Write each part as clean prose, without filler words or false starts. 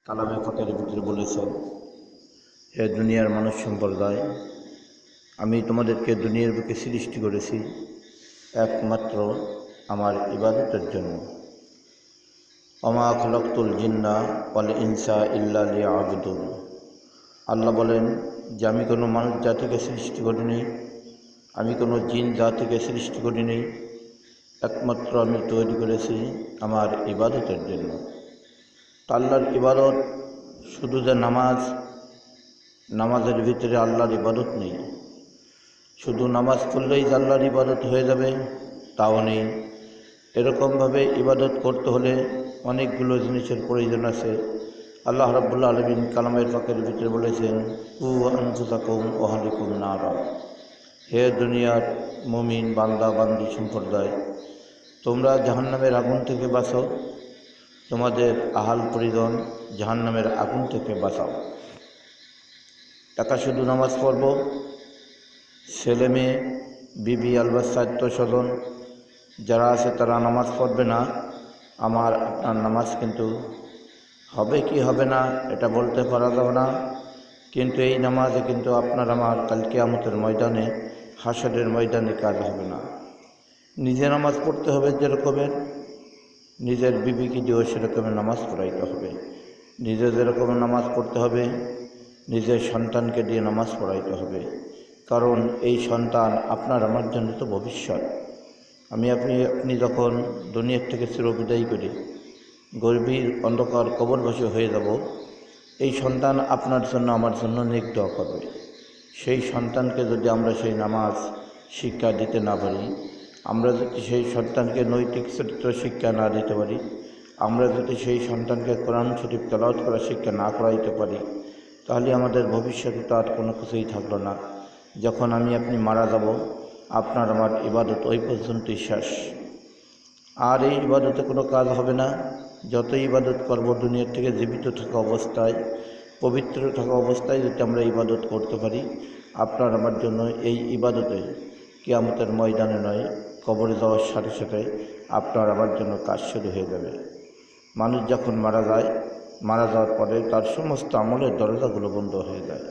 কালামে পাকের ভিতরে বলেছেন, হে দুনিয়ার মানুষ সম্প্রদায়, আমি তোমাদেরকে দুনিয়ার বুকে সৃষ্টি করেছি একমাত্র আমার ইবাদতের জন্য। ওমা খলাকতুল জিন্না ওয়াল ইনসা ইল্লা লিয়াবুদুন। আল্লাহ বলেন যে আমি কোনো মানুষ জাতিকে সৃষ্টি করিনি, আমি কোনো জিন জাতিকে সৃষ্টি করিনি, একমাত্র আমি তৈরি করেছি আমার ইবাদতের জন্য। আল্লাহর ইবাদত শুধু যে নামাজের ভিতরে আল্লাহর ইবাদত নেই, শুধু নামাজ পড়লেই যে আল্লাহর ইবাদত হয়ে যাবে তাও নেই। এরকমভাবে ইবাদত করতে হলে অনেকগুলো জিনিসের প্রয়োজন আছে। আল্লাহ রাব্বুল আলামিন কালামের পাকের ভিতরে বলেছেন, কু আনফুসাকুম ওয়া আহলিকুম নারা। হে দুনিয়ার মুমিন বান্দা বান্দি সম্প্রদায়, তোমরা জাহান্নামের আগুন থেকে বাঁচো, তোমাদের আহাল পরিজন জাহান্নামের আগুন থেকে বাঁচাও। টাকা শুধু নামাজ পড়ব, ছেলে মেয়ে বিবি আলবাচ্চা আত্মস্বজন যারা আছে তারা নামাজ পড়বে না, আমার আপনার নামাজ কিন্তু হবে কি হবে না এটা বলতে পারা যাবে না। কিন্তু এই নামাজে কিন্তু আপনার আমার কাল কিয়ামতের ময়দানে, হাসরের ময়দানে কাজ হবে না। নিজে নামাজ পড়তে হবে যেরকমের, নিজের বিবিকে দিয়েও সেরকমের নামাজ পড়াইতে হবে। নিজে যেরকম নামাজ পড়তে হবে, নিজের সন্তানকে দিয়ে নামাজ পড়াইতে হবে। কারণ এই সন্তান আপনার আমার জন্য তো ভবিষ্যৎ। আপনি যখন দুনিয়ার থেকে চিরবিদায় করি গভীর অন্ধকার কবরবাসী হয়ে যাব, এই সন্তান আপনার জন্য আমার জন্য নেক দোয়া করবে। সেই সন্তানকে যদি আমরা সেই নামাজ শিক্ষা দিতে না পারি, আমরা যদি সেই সন্তানকে নৈতিক চরিত্র শিক্ষা না দিতে পারি, আমরা যদি সেই সন্তানকে কোরআন শরীফ তেলাওয়াত করা শিক্ষা না করাইতে পারি, তাহলে আমাদের ভবিষ্যতে তো আর কোনো কিছুই থাকলো না। যখন আপনি মারা যাব, আপনার আমার ইবাদত ওই পর্যন্তই শেষ। আর এই ইবাদতে কোনো কাজ হবে না। যত ইবাদত করব দুনিয়ার থেকে জীবিত থাকা অবস্থায়, পবিত্র থাকা অবস্থায় যদি আমরা ইবাদত করতে পারি, আপনার আমার জন্য এই ইবাদতে কিয়ামতের ময়দানে নয়, কবরে যাওয়ার সাথে সাথে আপনার আমার জন্য কাজ শুরু হয়ে যাবে। মানুষ যখন মারা যায়, মারা যাওয়ার পরে তার সমস্ত আমলের দরজাগুলো বন্ধ হয়ে যায়।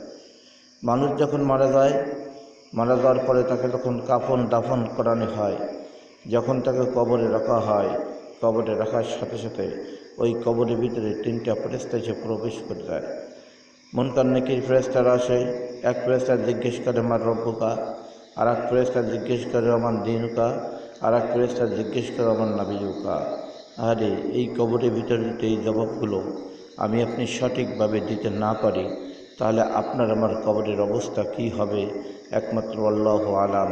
মানুষ যখন মারা যায়, মারা যাওয়ার পরে তাকে যখন কাফন দাফন করানো হয়, যখন তাকে কবরে রাখা হয়, কবরে রাখার সাথে সাথে ওই কবরের ভিতরে তিনটা ফেরেশতা এসে প্রবেশ করে যায়। মুনকার নেকির ফেরেশতারা আসে, এক ফেরেশতা জিজ্ঞেস করে আমার রব্বুকা, আর এক ফেরেশতা জিজ্ঞেস করে আমার দিনুকা, আর এক ফেরেশতা জিজ্ঞেস করে আমার নাবিয়ুকা। আরে এই কবরের ভিতরে এই জবাবগুলো আপনি সঠিকভাবে দিতে না পারি, তাহলে আপনার আমার কবরের অবস্থা কি হবে একমাত্র আল্লাহু আলাম।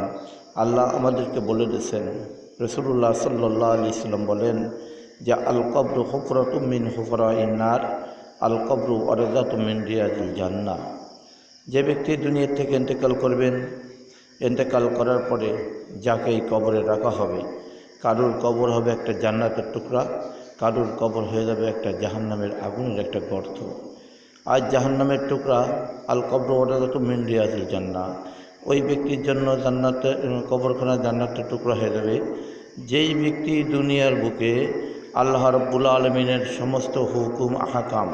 আল্লাহ আমাদেরকে বলে দিয়েছেন, রাসূলুল্লাহ সাল্লাল্লাহু আলাইহি সাল্লাম বলেন যে আল কবরু হুফরাতুম মিন হুফরাইন নার, আল কবরু আরযাতুম মিন রিয়াজিল জান্নাহ। যে ব্যক্তি দুনিয়া থেকে ইন্তেকাল করবেন, ইন্তেকাল করার পরে যাকে এই কবরে রাখা হবে, কারুর কবর হবে একটা জান্নাতের টুকরা, কারুর কবর হয়ে যাবে একটা জাহান্নামের আগুনের একটা গর্ত। আর জাহান্নামের টুকরা আল কবর আরযাতুম মিন রিয়াজিল জান্নাহ, ওই ব্যক্তির জন্য জান্নাতের কবরখানা জান্নাতের টুকরা হয়ে যাবে যেই ব্যক্তি দুনিয়ার বুকে আল্লাহ রাব্বুল আলামিনের সমস্ত হুকুম আহকাম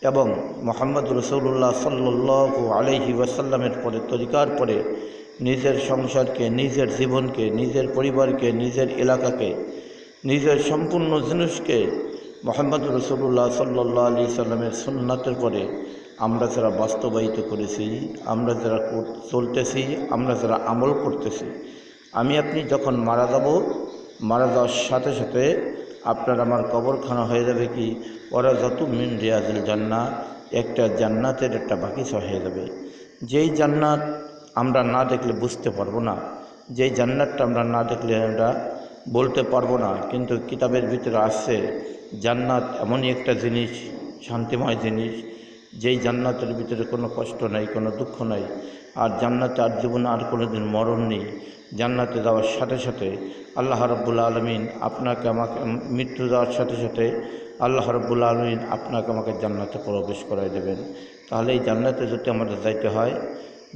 এবং মুহাম্মদ রাসূলুল্লাহ সাল্লাল্লাহু আলাইহি ওয়াসাল্লামের পরে তরিকার পরে নিজের সংসারকে, নিজের জীবনকে, নিজের পরিবারকে, নিজের এলাকাকে, নিজের সম্পূর্ণ জিনিসকে মুহাম্মদ রাসূলুল্লাহ সাল্লাল্লাহু আলাইহি সাল্লামের সুন্নাতের পরে আমরা যারা বাস্তবায়িত করেছি, আমরা যারা চলতেছি, আমরা যারা আমল করতেছি, আপনি যখন মারা যাব, মারা যাওয়ার সাথে সাথে আপনার আমার কবরখানা হয়ে যাবে কি ওরাযাতুম মিন রিয়াজিল জান্নাহ, একটা জান্নাতের একটা বাগিচা হয়ে যাবে। যেই জান্নাত আমরা না দেখলে বুঝতে পারবো না, যেই জান্নাতটা আমরা না দেখলে আমরা বলতে পারবো না, কিন্তু কিতাবের ভিতরে আসছে জান্নাত এমনই একটা জিনিস, শান্তিময় জিনিস, যেই জান্নাতের ভিতরে কোনো কষ্ট নাই, কোনো দুঃখ নাই। আর জান্নাতে আর জীবনে আর কোনো দিন মরণ নেই। জান্নাতে যাওয়ার সাথে সাথে আল্লাহ রাব্বুল আলামিন আপনাকে আমাকে, মৃত্যু যাওয়ার সাথে সাথে আল্লাহ রাব্বুল আলামিন আপনাকে আমাকে জান্নাতে প্রবেশ করাই দেবেন। তাহলে এই জান্নাতে যদি আমাদের যাইতে হয়,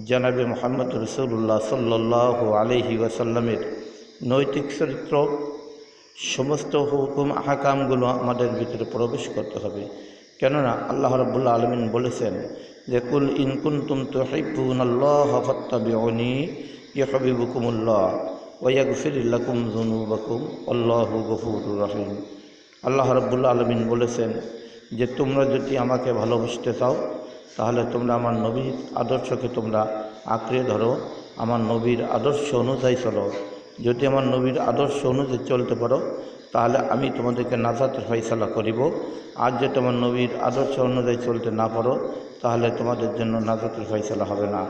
জনাবে মুহাম্মদ রাসূলুল্লাহ সাল্লাল্লাহু আলাইহি ওয়াসাল্লামের নৈতিক চরিত্র, সমস্ত হুকুম আহকামগুলো আমাদের ভিতরে প্রবেশ করতে হবে। কেননা আল্লাহ রাব্বুল আলামিন বলেছেন যে কুল ইন কুনতুম তুহিব্বুনাল্লাহ ফাত্তাবিউনি ইউহিব্বুকুমুল্লাহ ওয়া ইয়াগফির লাকুম যুনুবাকুম আল্লাহু গফুরুর রহিম। আল্লাহ রাব্বুল আলামিন বলেছেন যে তোমরা যদি আমাকে ভালোবাসতে চাও তাহলে তোমরা আমার নবীর আদর্শকে তোমরা আঁকড়ে ধরো, আমার নবীর আদর্শ অনুযায়ী চলো। যদি আমার নবীর আদর্শ অনুযায়ী চলতে পারো তাহলে আমি তোমাদেরকে নাজাতের ফয়সালা করিব। আর যদি আমার নবীর আদর্শ অনুযায়ী চলতে না পারো তাহলে তোমাদের জন্য নাজাতের ফয়সালা হবে না।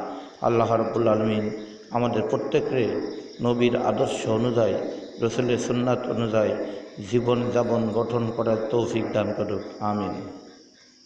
আল্লাহ রাব্বুল আলামিন আমাদের প্রত্যেকের নবীর আদর্শ অনুযায়ী, রসুলের সুন্নাত অনুযায়ী জীবন যাপন গঠন করার তৌফিক দান করুক। আমিন।